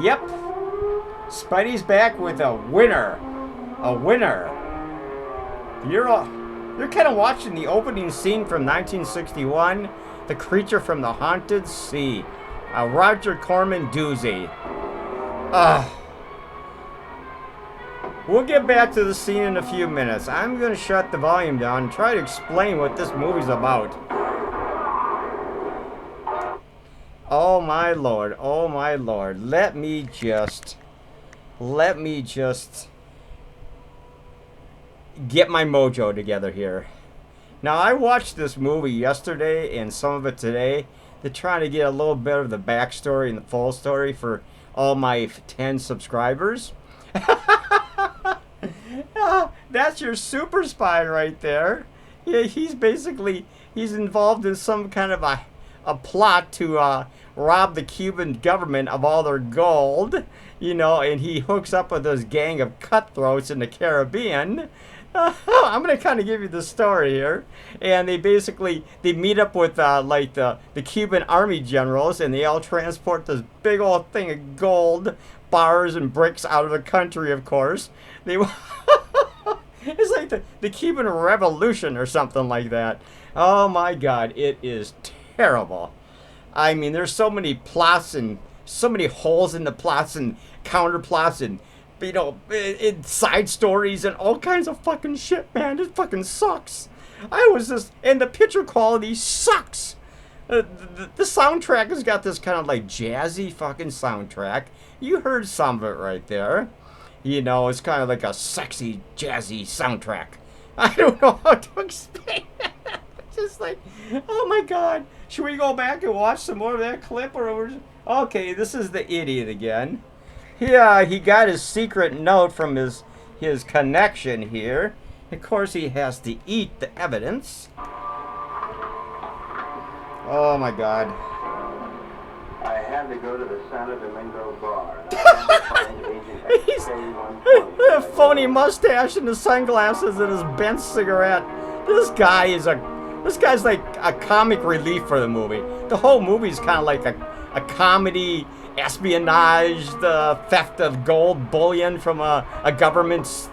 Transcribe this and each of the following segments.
Yep. Spidey's back with a winner. A winner. You're kind of watching the opening scene from 1961, The Creature from the Haunted Sea. A Roger Corman doozy. We'll get back to the scene in a few minutes. I'm going to shut the volume down and try to explain what this movie's about. Oh my lord, oh my lord. Let me just get my mojo together here. Now, I watched this movie yesterday and some of it today to try to get a little bit of the backstory and the full story for all my 10 subscribers. That's your super spy right there. Yeah, he's involved in some kind of a plot to rob the Cuban government of all their gold, and he hooks up with this gang of cutthroats in the Caribbean. I'm going to kind of give you the story here. And they meet up with the Cuban army generals, and they all transport this big old thing of gold, bars and bricks out of the country, of course. It's like the Cuban Revolution or something like that. Oh my God, it is terrible. I mean, there's so many plots and so many holes in the plots and counter plots and side stories and all kinds of fucking shit, man. It fucking sucks. And the picture quality sucks. The soundtrack has got this kind of like jazzy fucking soundtrack. You heard some of it right there. It's kind of like a sexy, jazzy soundtrack. I don't know how to explain it. Just like, oh my God. Should we go back and watch some more of that clip? Okay, this is the idiot again. Yeah, he got his secret note from his connection here. Of course, he has to eat the evidence. Oh my God. I had to go to the Santo Domingo bar. He's a phony mustache and the sunglasses and his bent cigarette. This guy's like a comic relief for the movie. The whole movie's kind of like a comedy, espionage, the theft of gold bullion from a government's.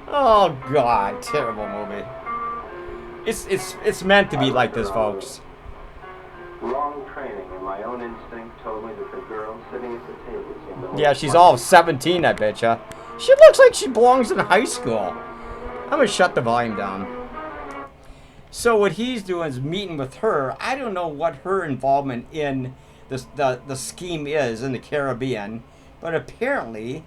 Oh God, terrible movie. It's meant to be like this, folks. Wrong training, and my own instinct told me that the girl sitting at the table seemed to. Yeah, she's all 17, I betcha. She looks like she belongs in high school. I'm gonna shut the volume down. So what he's doing is meeting with her. I don't know what her involvement in the scheme is in the Caribbean, but apparently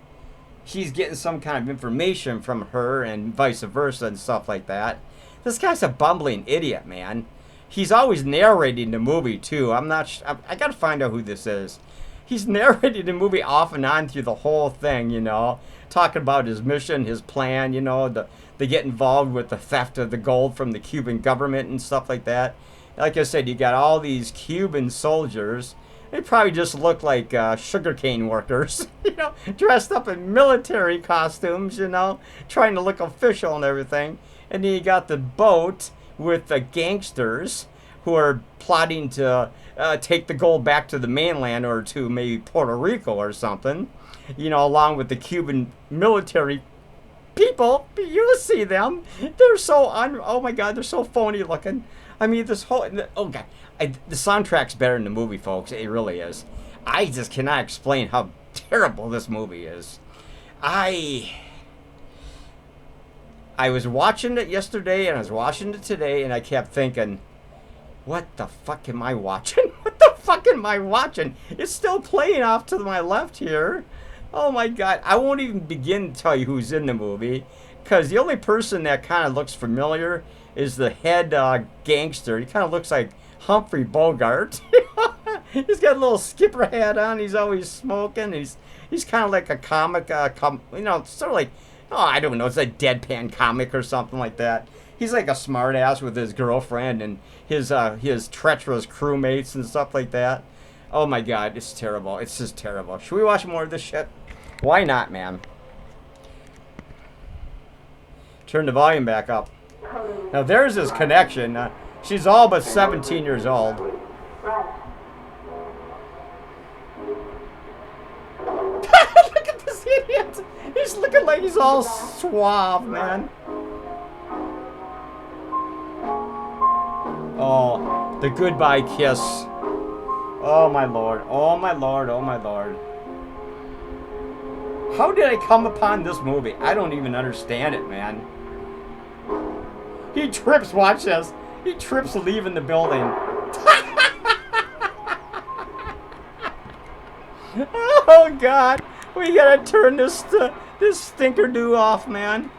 she's getting some kind of information from her and vice versa and stuff like that. This guy's a bumbling idiot, man. He's always narrating the movie, too. I got to find out who this is. He's narrating the movie off and on through the whole thing, talking about his mission, his plan, they get involved with the theft of the gold from the Cuban government and stuff like that. Like I said, you got all these Cuban soldiers. They probably just look like sugarcane workers, dressed up in military costumes, trying to look official and everything. And then you got the boat with the gangsters who are plotting to take the gold back to the mainland or to maybe Puerto Rico or something, along with the Cuban military people. You see them. They're so oh my God, they're so phony looking. I mean, the soundtrack's better than the movie, folks. It really is. I just cannot explain how terrible this movie is. I was watching it yesterday and I was watching it today and I kept thinking, what the fuck am I watching? What the fuck am I watching? It's still playing off to my left here. Oh my God. I won't even begin to tell you who's in the movie because the only person that kind of looks familiar is the head gangster. He kind of looks like Humphrey Bogart. He's got a little skipper hat on. He's always smoking. He's kind of like a comic, sort of like, I don't know, it's a deadpan comic or something like that. He's like a smartass with his girlfriend and his treacherous crewmates and stuff like that. Oh my God, it's terrible. It's just terrible. Should we watch more of this shit? Why not, man? Turn the volume back up. Now there's his connection. She's all but 17 years old. God! He's looking like he's all suave, man. Oh, the goodbye kiss. Oh my lord, oh my lord, oh my lord. How did I come upon this movie? I don't even understand it, man. He trips, watch this. He trips leaving the building. Oh God, we gotta turn this stinker-do off, man.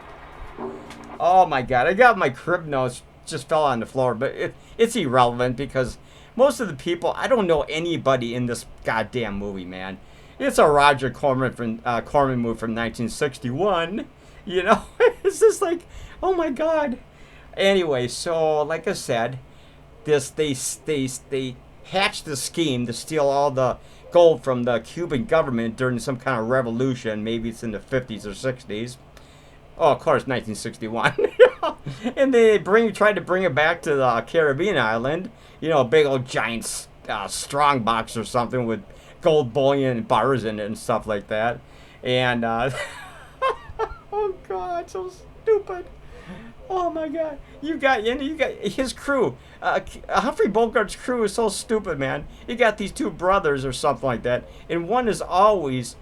Oh my God, I got my crib notes just fell on the floor, but it's irrelevant because most of the people, I don't know anybody in this goddamn movie, man. It's a Roger Corman movie from 1961. You know, it's just like, oh my God. Anyway, so like I said, they hatched the scheme to steal all the gold from the Cuban government during some kind of revolution. Maybe it's in the 50s or 60s. Oh, of course, 1961. And they tried to bring it back to the Caribbean island. You know, a big old giant strong box or something with gold bullion and bars in it and stuff like that. And, oh God, so stupid. Oh my God. You got his crew. Humphrey Bogart's crew is so stupid, man. You got these two brothers or something like that. And one is always...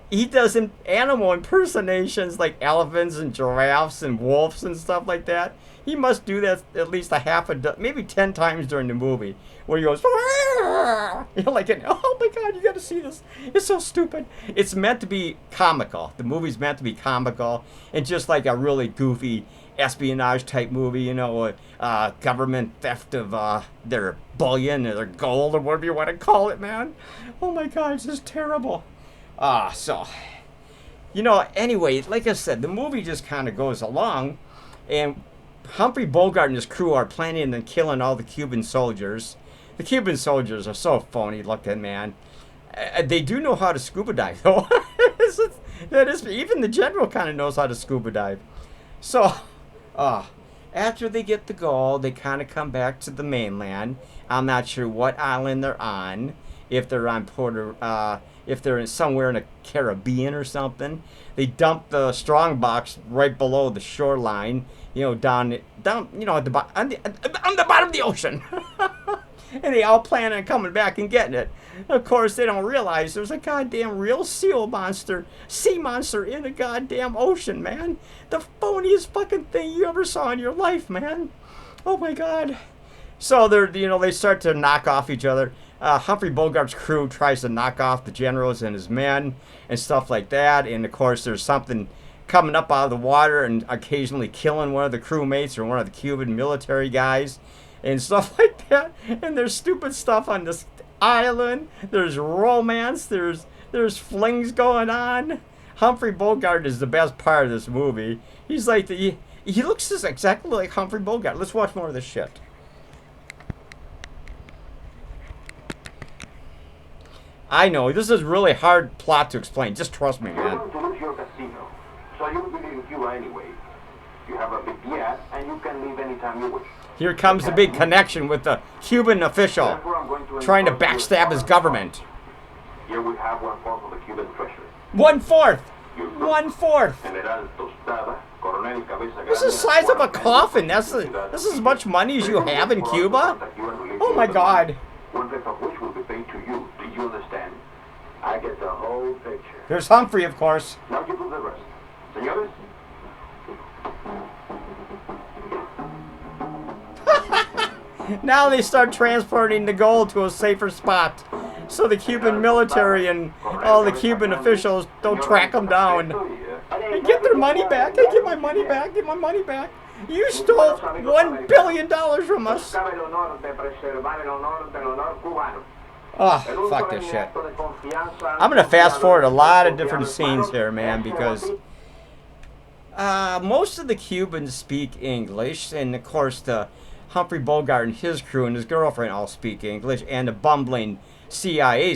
He does animal impersonations like elephants and giraffes and wolves and stuff like that. He must do that at least maybe 10 times during the movie, where he goes, you know, like, oh my God, you got to see this. It's so stupid. It's meant to be comical. The movie's meant to be comical and just like a really goofy espionage type movie, you know, government theft of their bullion or their gold or whatever you want to call it, man. Oh my God, it's just terrible. So, you know, anyway, like I said, the movie just kind of goes along, and Humphrey Bogart and his crew are planning on killing all the Cuban soldiers. The Cuban soldiers are so phony looking, man. They do know how to scuba dive, though. Even the general kind of knows how to scuba dive. So, after they get the gold, they kind of come back to the mainland. I'm not sure what island they're on. If they're on if they're somewhere in the Caribbean or something, they dump the strongbox right below the shoreline, you know, down, you know, on the bottom of the ocean. And they all plan on coming back and getting it. Of course, they don't realize there's a goddamn real sea monster in the goddamn ocean, man. The phoniest fucking thing you ever saw in your life, man. Oh my God. So they start to knock off each other. Humphrey Bogart's crew tries to knock off the generals and his men and stuff like that. And, of course, there's something coming up out of the water and occasionally killing one of the crewmates or one of the Cuban military guys and stuff like that. And there's stupid stuff on this island. There's romance. There's flings going on. Humphrey Bogart is the best part of this movie. He's like, he looks just exactly like Humphrey Bogart. Let's watch more of this shit. I know, this is really hard plot to explain. Just trust me, man. You're going to lose your casino, so you'll be in Cuba anyway. You have a big yacht, and you can leave anytime you wish. Here comes the big connection with the Cuban official trying to backstab his government. Here we have 1/4 of the Cuban treasure. 1/4! 1/4! This is the size of a coffin. This is as much money as you have in Cuba? Oh my God. 1/5 of which will be paid to you. Do you understand? I get the whole picture. There's Humphrey, of course. Now you do the rest. Senores? Now they start transporting the gold to a safer spot, so the Cuban military and all the Cuban officials don't track them down. And get their money back. They get my money back. Get my money back. You stole $1 billion from us. Oh, fuck this shit. I'm going to fast forward a lot of different scenes here, man, because most of the Cubans speak English, and of course the Humphrey Bogart and his crew and his girlfriend all speak English, and the bumbling CIA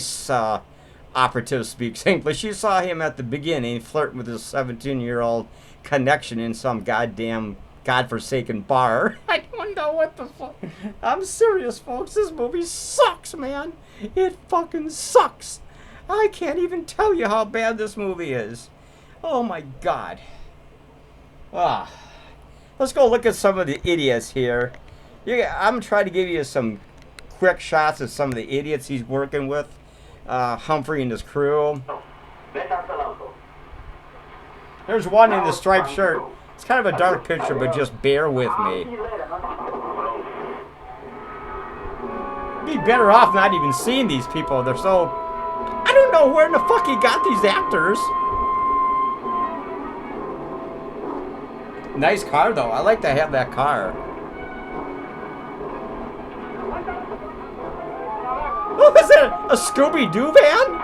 operative speaks English. You saw him at the beginning flirting with his 17-year-old connection in some goddamn godforsaken bar. I don't know what the fuck. I'm serious, folks. This movie sucks, man. It fucking sucks. I can't even tell you how bad this movie is. Oh my God. Ah. Let's go look at some of the idiots here. I'm trying to give you some quick shots of some of the idiots he's working with. Humphrey and his crew. There's one in the striped shirt. It's kind of a dark picture, but just bear with me. Be better off not even seeing these people. They're so... I don't know where in the fuck he got these actors. Nice car, though. I like to have that car. What was that? A Scooby-Doo van?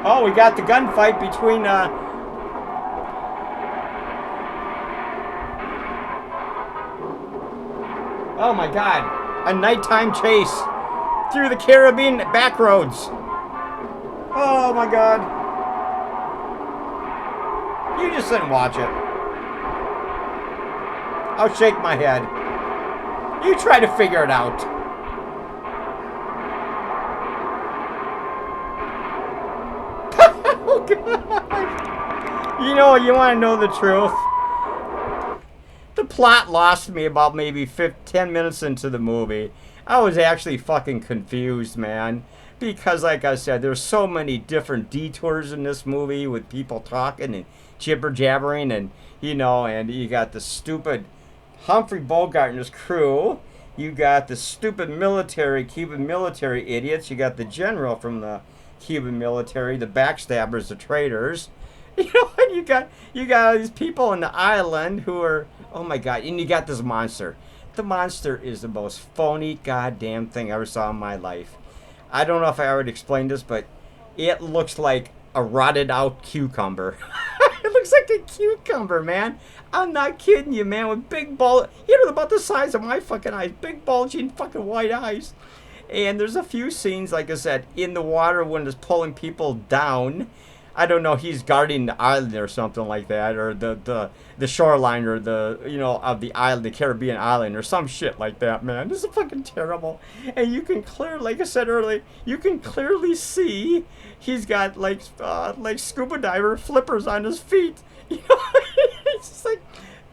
Oh, we got the gunfight between, oh my God. A nighttime chase through the Caribbean back roads. Oh my God. You just sit and watch it. I'll shake my head. You try to figure it out. Oh God. You know, you want to know the truth? The plot lost me about maybe 10 minutes into the movie. I was actually fucking confused, man. Because, like I said, there's so many different detours in this movie with people talking and jibber-jabbering. And, you know, and you got the stupid Humphrey Bogart and his crew. You got the stupid Cuban military idiots. You got the general from the Cuban military, the backstabbers, the traitors. You know, and you got these people on the island who are, oh my God, and you got this monster. The monster is the most phony goddamn thing I ever saw in my life. I don't know if I already explained this, but it looks like a rotted out cucumber. It looks like a cucumber, man. I'm not kidding you, man, with big about the size of my fucking eyes, big bulging fucking white eyes. And there's a few scenes, like I said, in the water when it's pulling people down. I don't know, he's guarding the island or something like that, or the shoreline, or the, you know, of the island, the Caribbean island, or some shit like that, man. This is fucking terrible. And you can clearly, like I said earlier, you can clearly see he's got like scuba diver flippers on his feet. You know, it's just like,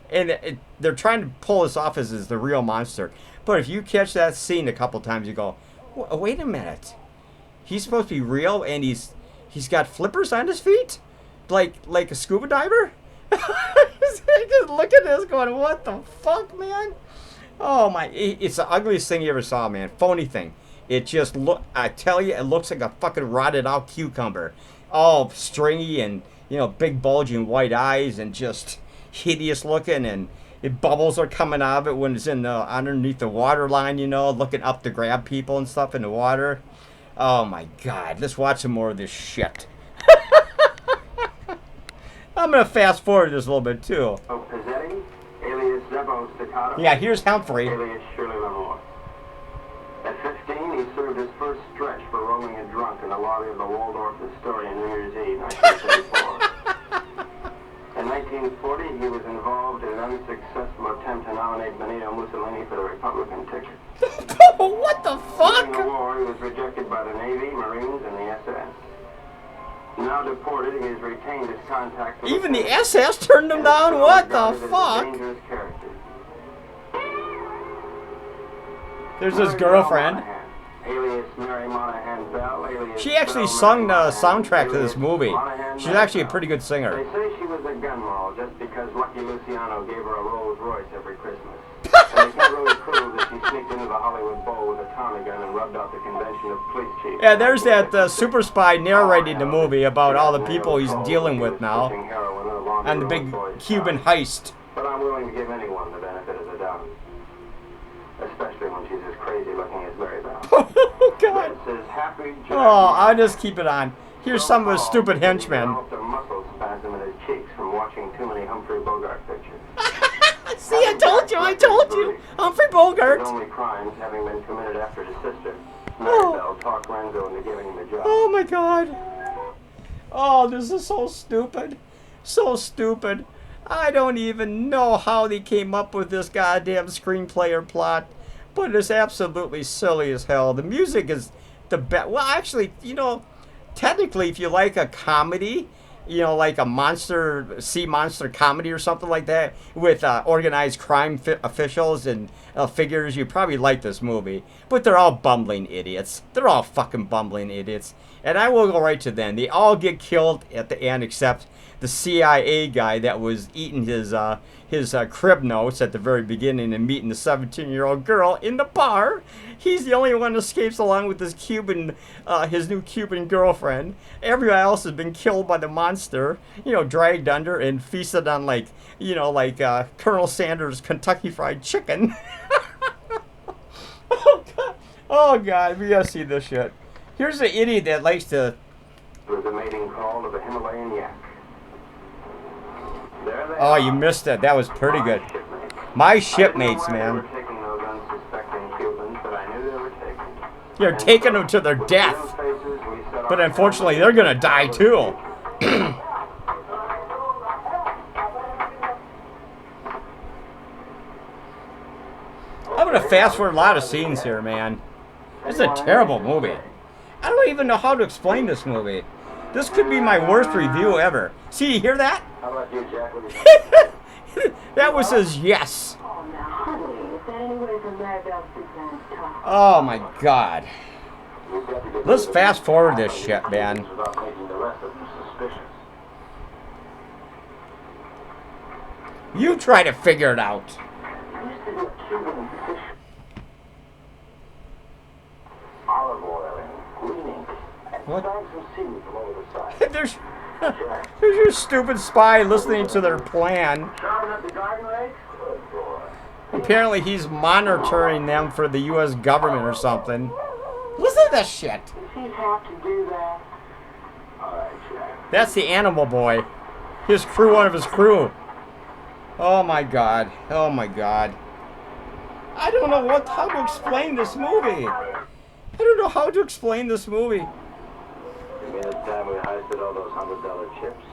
and they're trying to pull this off as the real monster. But if you catch that scene a couple times, you go, wait a minute, he's supposed to be real, and he's got flippers on his feet? Like a scuba diver? Just look at this going, what the fuck, man? Oh my, it's the ugliest thing you ever saw, man. Phony thing. It just I tell you, it looks like a fucking rotted out cucumber. All stringy and, you know, big bulging white eyes and just hideous looking, and bubbles are coming out of it when it's in underneath the water line, you know, looking up to grab people and stuff in the water. Oh my God, let's watch some more of this shit. I'm going to fast forward this a little bit too. Pizzetti, alias Zebo Staccato. Yeah, here's Humphrey. Alias Shirley Lamore. At 15, he served his first stretch for rolling a drunk in the lobby of the Waldorf Astoria New Year's Eve, 1974. In 1940, he was involved in an unsuccessful attempt to nominate Benito Mussolini for the Republican ticket. What the fuck? During the war, he was rejected by the Navy, Marines, and the SS. Now deported, he has retained his contact with even the SS turned him down? What the fuck? Dangerous character. There's his girlfriend. Alias Mary Monahan Bell, alias She actually Bell sung the Monahan, soundtrack to this alias movie. Monahan She's Bell. actually a pretty good singer. They say she was a gun moll just because Lucky Luciano gave her a Rolls Royce every Christmas. And they can't really prove that she sneaked into the Hollywood Bowl with a Tommy gun and rubbed out the convention of police chiefs. Yeah, there's that super spy narrating the movie about all the people he's dealing with now, and the big Cuban heist. But I'm willing to give anyone the benefit of the doubt. Especially when she's as crazy looking as Mary Bell. Oh, God. Says, Happy Jack. Oh, I'll just keep it on. Here's some of his stupid henchmen. He developed a muscle spasm in his cheeks from watching too many Humphrey Bogart pictures. See, I told you. Humphrey Bogart. His only crimes having been committed after his sister, Mary Oh. Bell, talked Renzo into giving him the job. Oh, my God. Oh, this is so stupid. So stupid. I don't even know how they came up with this goddamn screenplay or plot, but it's absolutely silly as hell. The music is the best. Well, actually, you know, technically, if you like a comedy, you know, like a sea monster comedy or something like that, with organized crime officials and figures, you probably like this movie. But they're all bumbling idiots. They're all fucking bumbling idiots. And I will go right to them. They all get killed at the end except the CIA guy that was eating his crib notes at the very beginning and meeting the 17-year-old girl in the bar. He's the only one that escapes along with his new Cuban girlfriend. Everybody else has been killed by the monster, you know, dragged under and feasted on like Colonel Sanders' Kentucky Fried Chicken. Oh God, we gotta see this shit. Here's the idiot that likes to. It was a mating call of a Himalayan yak. Oh, you missed it. That was pretty good. My shipmates, man. You're taking them to their death. But unfortunately, they're going to die too. I'm going to fast forward a lot of scenes here, man. This is a terrible movie. I don't even know how to explain this movie. This could be my worst review ever. See, you hear that? How about you, Jack? That was his yes. Oh my God. Let's fast forward this shit, man. You try to figure it out. Olive oil and green ink. What? There's There's your stupid spy listening to their plan. Apparently he's monitoring them for the U.S. government or something. Listen to that shit. That's the animal boy. His crew, one of his crew. Oh my God. Oh my God. I don't know how to explain this movie. I don't know how to explain this movie. You mean the time we heisted all those $100 chips?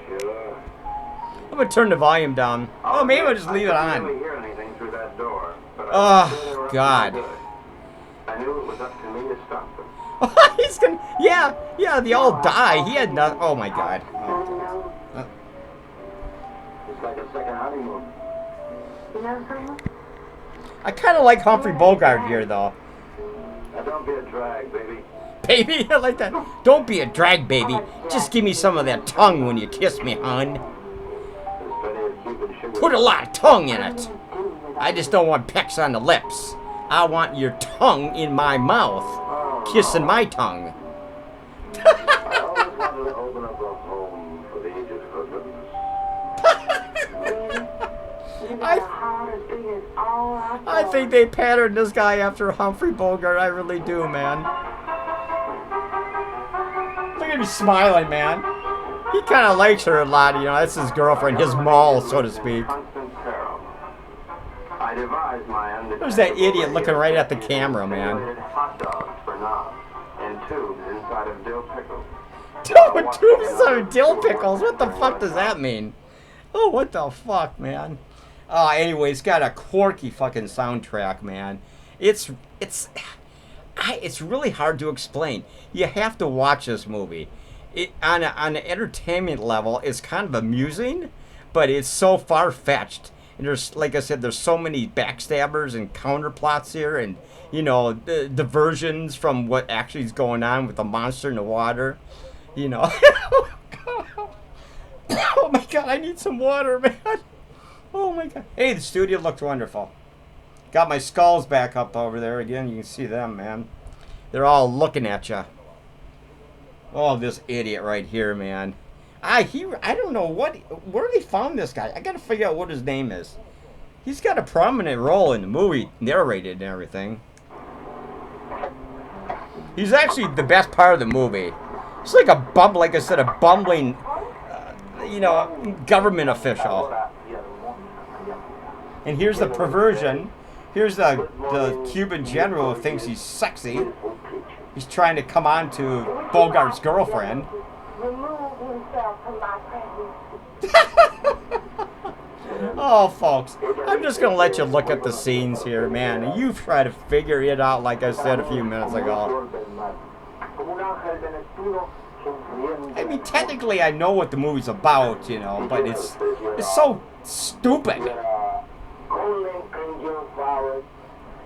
Sure. I'm gonna turn the volume down. Oh, maybe I'll just leave it on. I didn't hear anything through that door, but Oh God. I knew it was up to me to stop them. He's gonna. Yeah. They all die. He had nothing. Oh my God. It's like a second honeymoon. You know something? I kind of like Humphrey Bogart here, though. Now don't be a drag, baby. Baby, I like that. Don't be a drag, baby. Just give me some of that tongue when you kiss me, hon. There's plenty of Cuban sugar. Put a lot of tongue in it. I just don't want pecks on the lips. I want your tongue in my mouth, kissing my tongue. I always wanted to open up a home for the aged husbands. I think they patterned this guy after Humphrey Bogart. I really do, man. Look at him smiling, man. He kind of likes her a lot, you know. That's his girlfriend, his mall, so to speak. There's that idiot looking right at the camera, man. Hot dogs for knobs and tubes inside of dill pickles. Tubes of dill pickles? What the fuck does that mean? Oh, what the fuck, man? Anyway, it's got a quirky fucking soundtrack, man. It's really hard to explain. You have to watch this movie. On an entertainment level, it's kind of amusing, but it's so far-fetched. And there's, like I said, there's so many backstabbers and counterplots here, and you know, the diversions from what actually is going on with the monster in the water. You know. Oh my God, I need some water, man. Oh my God. Hey, the studio looks wonderful. Got my skulls back up over there again. You can see them, man. They're all looking at you. Oh, this idiot right here, man. I don't know where they found this guy. I gotta figure out what his name is. He's got a prominent role in the movie, narrated and everything. He's actually the best part of the movie. It's like like I said, a bumbling, you know, government official. And here's the perversion. Here's the Cuban general who thinks he's sexy. He's trying to come on to Bogart's girlfriend. Oh, folks, I'm just going to let you look at the scenes here, man. And you try to figure it out like I said a few minutes ago. I mean, technically, I know what the movie's about, you know, but it's so stupid.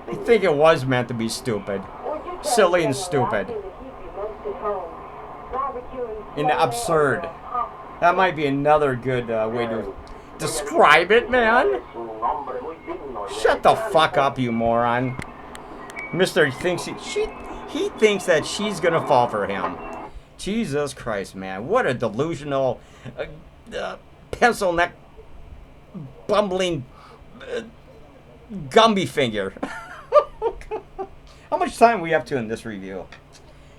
I think it was meant to be stupid, silly and stupid, and absurd. That might be another good way to describe it, man. Shut the fuck up, you moron. Mister thinks he thinks that she's gonna fall for him. Jesus Christ, man. What a delusional, pencil neck, bumbling, Gumby finger. How much time we up to in this review?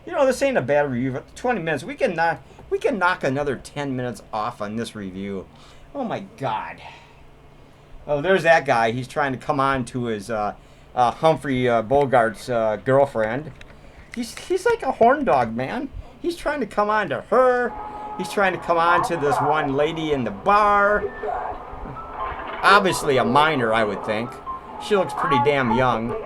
You know, this ain't a bad review. But 20 minutes. We can knock another 10 minutes off on this review. Oh my God. Oh, there's that guy. He's trying to come on to his Humphrey Bogart's girlfriend. He's like a horn dog, man. He's trying to come on to her. He's trying to come on to this one lady in the bar. Obviously a minor, I would think. She looks pretty damn young.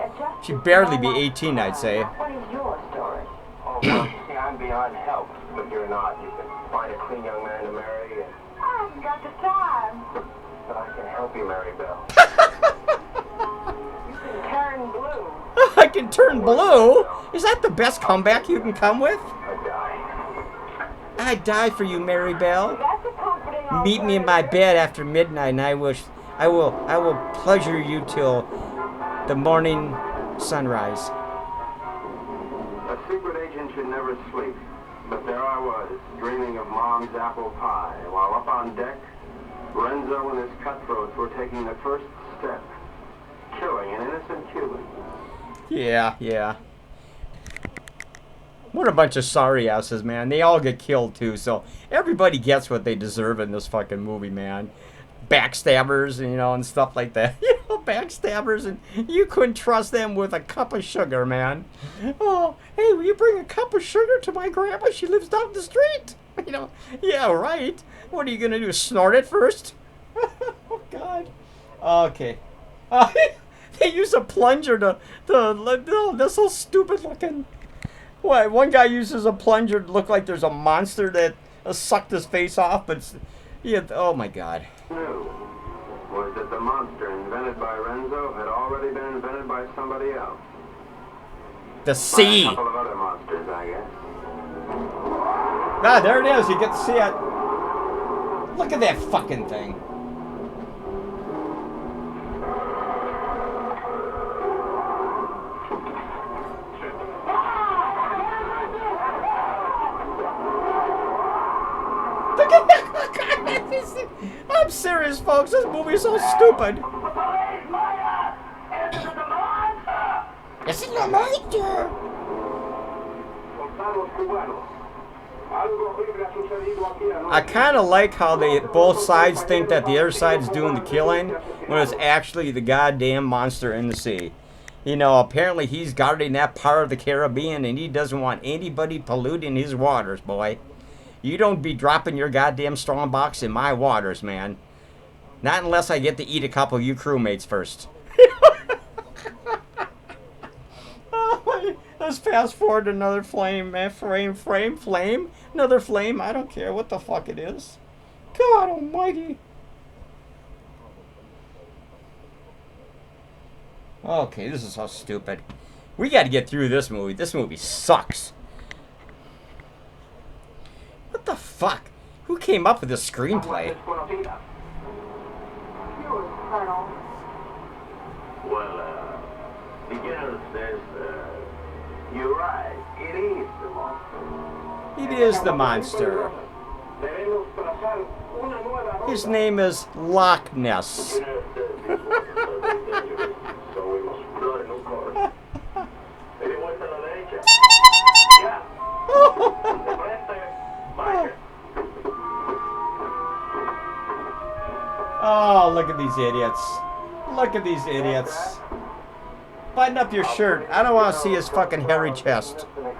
She'd barely be 18, I'd say. What is your story? Oh, well, you see, I'm beyond help, but you're not. You can find a clean young man to marry, and I haven't got the time. but I can help you, Mary Bell. You can turn blue. I can turn blue? Is that the best comeback you can come with? I'd die for you, Mary Bell. That's a comforting Meet me in my bed after midnight, and I will pleasure you till the morning sunrise. A secret agent should never sleep, but there I was, dreaming of Mom's apple pie, while up on deck, Renzo and his cutthroats were taking the first step, killing an innocent Cuban. Yeah. What a bunch of sorry asses, man. They all get killed, too, so everybody gets what they deserve in this fucking movie, man. Backstabbers, you know, and stuff like that. You know, backstabbers, and you couldn't trust them with a cup of sugar, man. Oh, hey, will you bring a cup of sugar to my grandma? She lives down the street. You know, yeah, right. What are you going to do, snort it first? Oh, God. Okay. They use a plunger to oh, that's so stupid looking. What? One guy uses a plunger to look like there's a monster that sucked his face off, but it's, yeah, oh my God. Knew was that the monster invented by Renzo had already been invented by somebody else. The sea. By a couple of other monsters, I guess. Ah, there it is. You get to see it. Look at that fucking thing. I'm serious, folks. This movie is so stupid. This is the monster. I kind of like how they both sides think that the other side is doing the killing when it's actually the goddamn monster in the sea. You know, apparently he's guarding that part of the Caribbean and he doesn't want anybody polluting his waters, boy. You don't be dropping your goddamn strongbox in my waters, man. Not unless I get to eat a couple of you crewmates first. Oh, let's fast forward another flame, man. Flame. Another flame. I don't care what the fuck it is. God almighty. Okay, this is so stupid. We got to get through this movie. This movie sucks. What the fuck? Who came up with this screenplay? Colonel. Well, beginner says, you're right. It is the monster. It is the monster. His name is Loch Ness. Oh, look at these idiots. Look at these idiots. Button up your shirt. I don't want to see his fucking hairy chest. You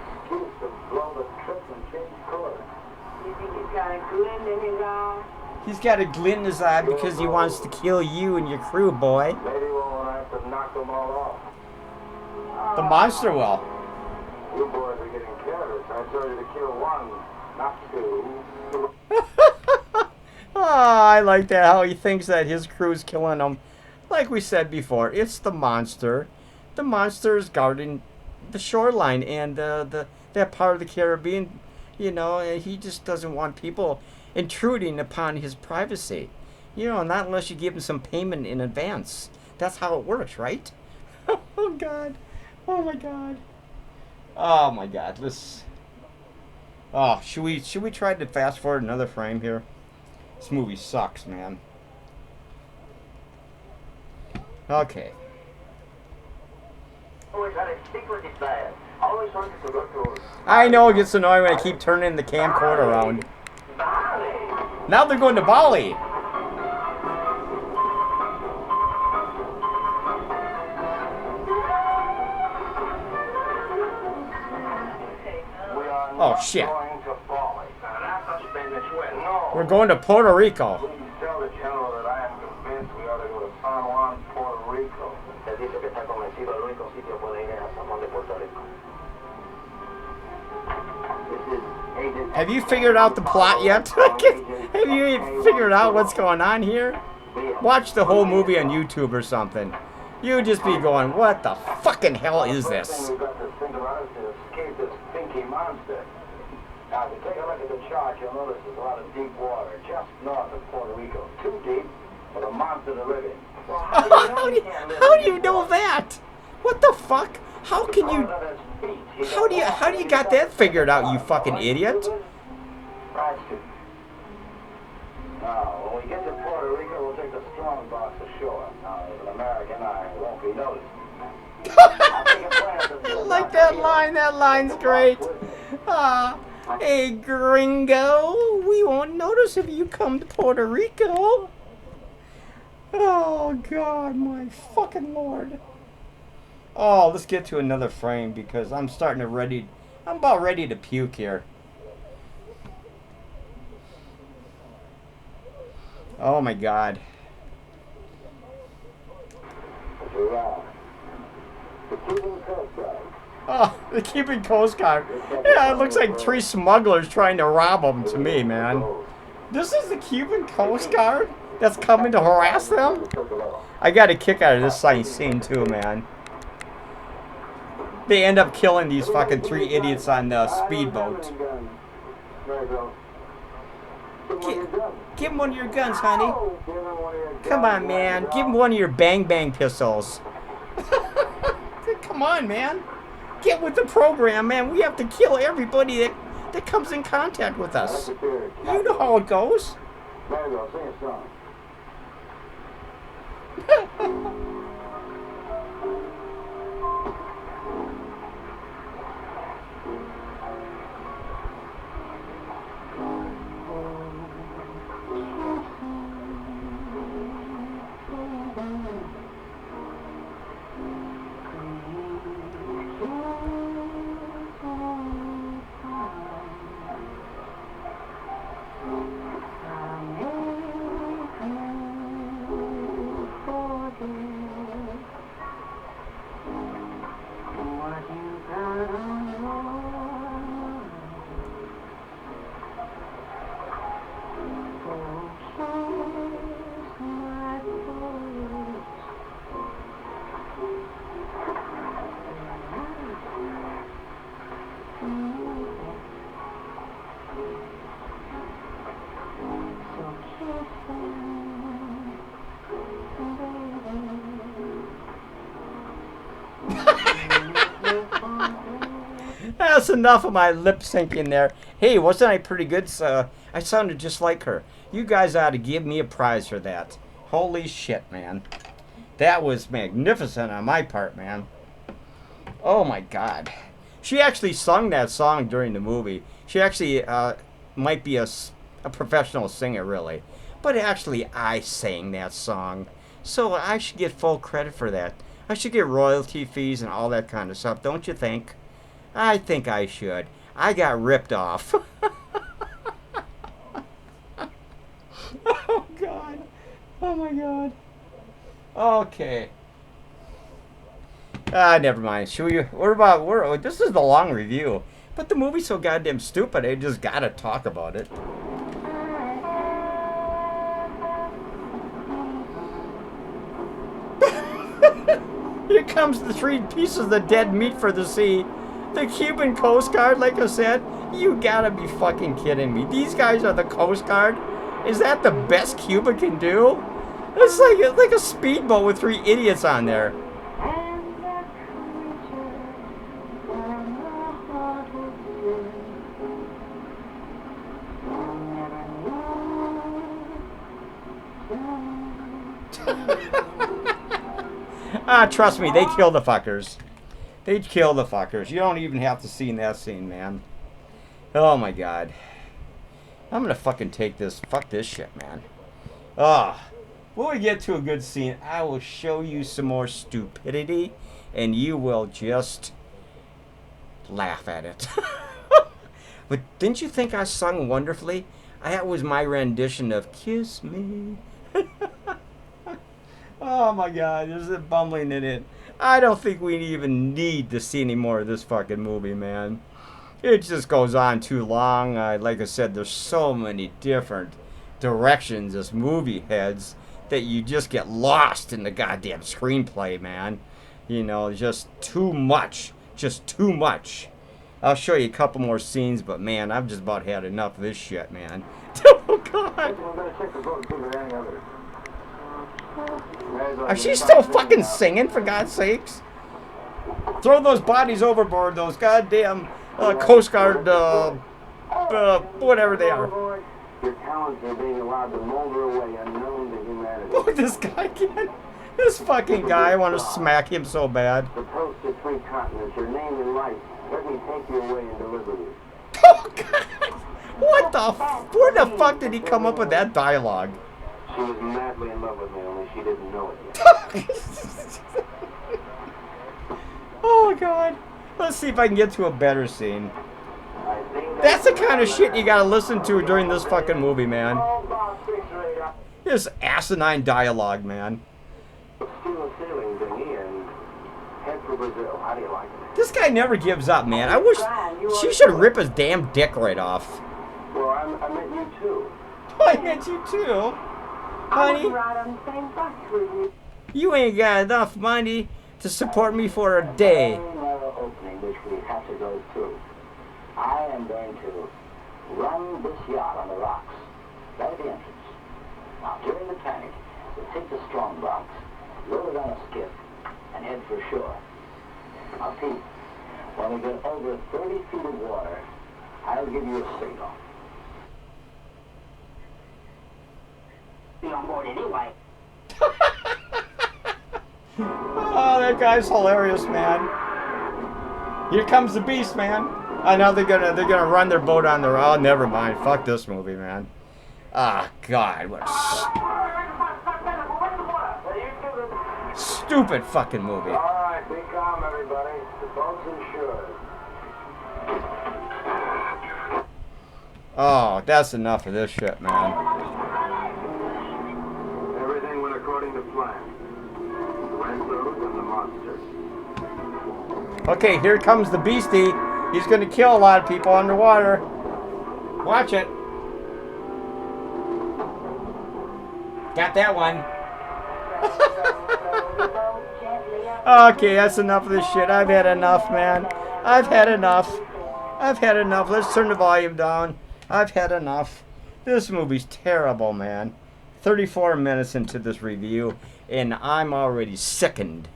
think he's got a glint in his eye? He's got a glint in his eye because he wants to kill you and your crew, boy. Maybe we'll have to knock them all off. The monster will. You boys are getting careless. I told you to kill one, not two. Oh, I like that, how he thinks that his crew's killing him. Like we said before, it's the monster. The monster is guarding the shoreline and that part of the Caribbean, you know, and he just doesn't want people intruding upon his privacy. You know, not unless you give him some payment in advance. That's how it works, right? Oh, God. Oh, my God. Oh, my God. Let's... Oh, should we try to fast forward another frame here? This movie sucks, man. Okay. Always had a secret desire. Always wanted to go to I know it gets annoying when I keep turning the camcorder around. Bali. Now they're going to Bali. We are Oh, not shit. going to Bali. That's No. We're going to Puerto Rico. Please tell the general that I am convinced we ought to go to San Juan, Puerto Rico. Se dice que está convencido el único sitio puede ir a San Juan de Puerto Rico. This is Agent... Have you figured out the plot yet? Have you figured out what's going on here? Watch the whole movie on YouTube or something. You'd just be going, what the fucking hell is First this? thing we've got to think about is to escape this stinky monster. Now, if you take a look at the chart, you'll notice there's a lot of deep water just north of Puerto Rico. Too deep for the monster to live in. Well, How do you know that? What the fuck? How can you... How do you got that figured out, you fucking idiot? Now, when we get to Puerto Rico, we'll take the strong box ashore. Now, as an American, I won't be noticed. I like that line. That line's great. Hey, gringo, we won't notice if you come to Puerto Rico. Oh, God, my fucking Lord. Oh, let's get to another frame because I'm about ready to puke here. Oh, my God. Oh, the Cuban Coast Guard. Yeah, it looks like 3 smugglers trying to rob them to me, man. This is the Cuban Coast Guard that's coming to harass them? I got a kick out of this scene too, man. They end up killing these fucking 3 idiots on the speedboat. Give him one of your guns, honey. Come on, man. Give him one of your bang-bang pistols. Come on, man. Get with the program, man. We have to kill everybody that comes in contact with us. You know how it goes. That's enough of my lip syncing there. Hey, wasn't I pretty good? I sounded just like her. You guys ought to give me a prize for that. Holy shit, man. That was magnificent on my part, man. Oh my God. She actually sung that song during the movie. She actually might be a professional singer, really. But actually, I sang that song. So I should get full credit for that. I should get royalty fees and all that kind of stuff, don't you think? I think I should. I got ripped off. Oh, God. Oh, my God. Okay. Never mind. Should we? This is the long review, but the movie's so goddamn stupid. I just gotta talk about it. Here comes the 3 pieces of dead meat for the sea. The Cuban Coast Guard, like I said. You gotta be fucking kidding me. These guys are the Coast Guard? Is that the best Cuba can do? It's like a speedboat with 3 idiots on there. Trust me, they kill the fuckers. They kill the fuckers. You don't even have to see that scene, man. Oh my god. I'm gonna fucking take this. Fuck this shit, man. When we get to a good scene, I will show you some more stupidity, and you will just laugh at it. But didn't you think I sung wonderfully? That was my rendition of Kiss Me. Oh my god, there's a bumbling in it. I don't think we even need to see any more of this fucking movie, man. It just goes on too long. Like I said, there's so many different directions this movie heads that you just get lost in the goddamn screenplay, man. You know, just too much. Just too much. I'll show you a couple more scenes, but man, I've just about had enough of this shit, man. Oh god. Are she still fucking singing, for God's sakes? Throw those bodies overboard, those goddamn Coast Guard, whatever they are. Your talents are being allowed to molder away unknown to humanity. Oh, this guy again. This fucking guy, I want to smack him so bad. The toast to 3 continents, your name in life. Let me take you away and deliver you. Oh, God. What the where the fuck did he come up with that dialogue? She was madly in love with me, only she didn't know it yet. Oh, God. Let's see if I can get to a better scene. That's the kind of shit you gotta listen to during this fucking movie, man. This asinine dialogue, man. Steal a sailing dinghy and head for Brazil. How do you like it? This guy never gives up, man. I wish she should rip his damn dick right off. Well, I met you too. I met you too. Honey, you ain't got enough money to support me for a day. Opening which we have to go through. I am going to run this yacht on the rocks, right at the entrance. Now, during the panic, we'll take the strong box, load it on a skiff, and head for shore. Now, Pete, when we get over 30 feet of water, I'll give you a signal. Be on board anyway. Oh, that guy's hilarious, man. Here comes the beast, man. I know they're gonna run their boat on their. Oh, never mind. Fuck this movie, man. Ah, God, what a stupid fucking movie. All right, be calm, everybody. The boat's insured. Oh, that's enough of this shit, man. Everything went according to plan. The Rensos and the monsters. Okay, here comes the beastie. He's gonna kill a lot of people underwater. Watch it. Got that one. Okay, that's enough of this shit. I've had enough, man. I've had enough. I've had enough. Let's turn the volume down. I've had enough. This movie's terrible, man. 34 minutes into this review, and I'm already sickened.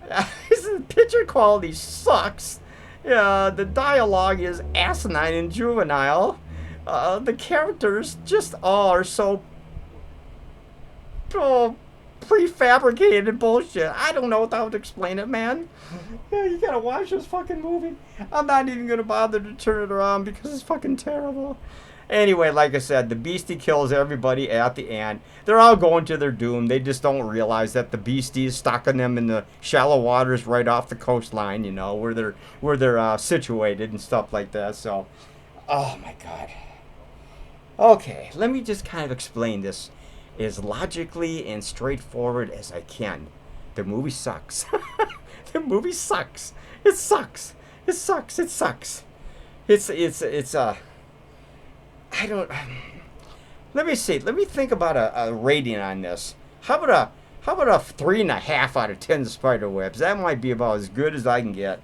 The picture quality sucks. The dialogue is asinine and juvenile. The characters just all are so prefabricated bullshit. I don't know how to explain it, man. Yeah, you gotta watch this fucking movie. I'm not even gonna bother to turn it around because it's fucking terrible. Anyway, like I said, the beastie kills everybody at the end. They're all going to their doom. They just don't realize that the beastie is stalking them in the shallow waters right off the coastline, you know, where they're situated and stuff like that. So, oh my God. Okay, let me just kind of explain this as logically and straightforward as I can. The movie sucks. The movie sucks. It sucks. It sucks. It sucks. It's I don't. Let me see. Let me think about a rating on this. How about a 3.5 out of 10 Spiderwebs? That might be about as good as I can get.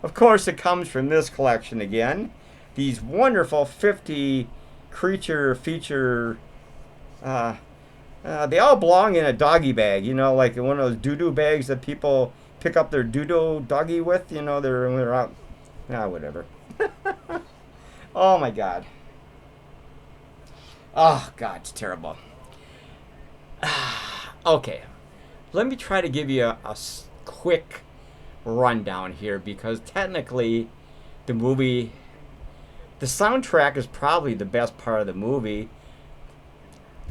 Of course, it comes from this collection again. These wonderful 50 creature feature. They all belong in a doggy bag. You know, like one of those doo-doo bags that people pick up their doo-doo doggy with. You know, they're out. Whatever. Oh my God. Oh God, it's terrible. Okay, let me try to give you a quick rundown here, because technically the soundtrack is probably the best part of the movie.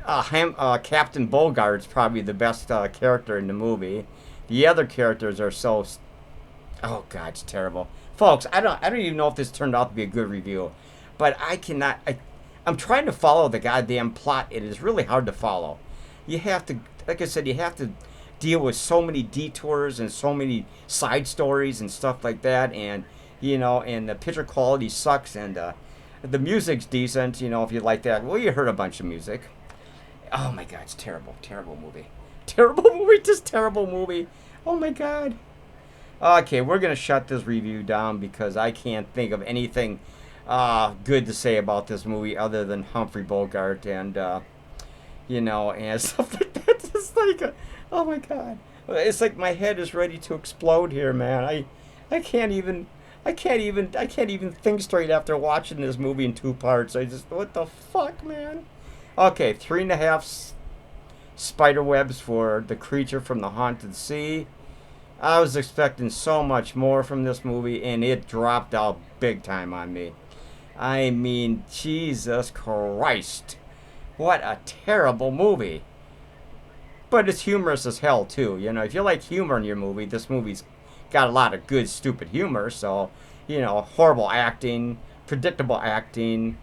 Captain Bogart's probably the best character in the movie. The other characters are so... Oh God, it's terrible. Folks, I don't even know if this turned out to be a good review, but I cannot... I'm trying to follow the goddamn plot. It is really hard to follow. You have to, like I said, you have to deal with so many detours and so many side stories and stuff like that. And, you know, and the picture quality sucks, and the music's decent, you know, if you like that. Well, you heard a bunch of music. Oh my God, it's terrible. Terrible movie. Terrible movie, just terrible movie. Oh my God. Okay, we're going to shut this review down because I can't think of anything good to say about this movie other than Humphrey Bogart and, you know, and stuff like that. It's like, oh my God. It's like my head is ready to explode here, man. I can't even think straight after watching this movie in 2 parts. What the fuck, man? Okay, 3.5 Spiderwebs for The Creature from the Haunted Sea. I was expecting so much more from this movie, and it dropped out big time on me. I mean, Jesus Christ. What a terrible movie. But it's humorous as hell, too. You know, if you like humor in your movie, this movie's got a lot of good, stupid humor. So, you know, horrible acting, predictable acting,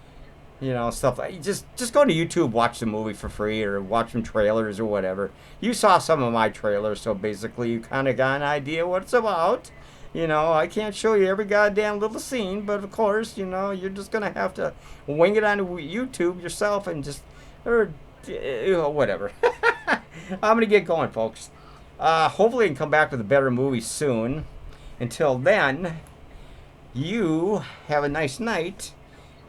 you know, stuff like... Just go to YouTube, watch the movie for free, or watch some trailers or whatever. You saw some of my trailers, so basically you kind of got an idea what it's about. You know, I can't show you every goddamn little scene, but of course, you know, you're just going to have to wing it on YouTube yourself and just, or whatever. I'm going to get going, folks. Hopefully I can come back with a better movie soon. Until then, you have a nice night,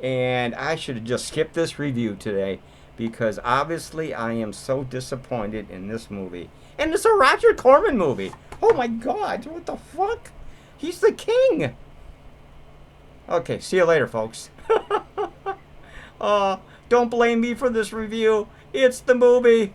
and I should have just skipped this review today, because obviously I am so disappointed in this movie. And it's a Roger Corman movie. Oh my God, what the fuck? He's the king. Okay, see you later, folks. Don't blame me for this review. It's the movie.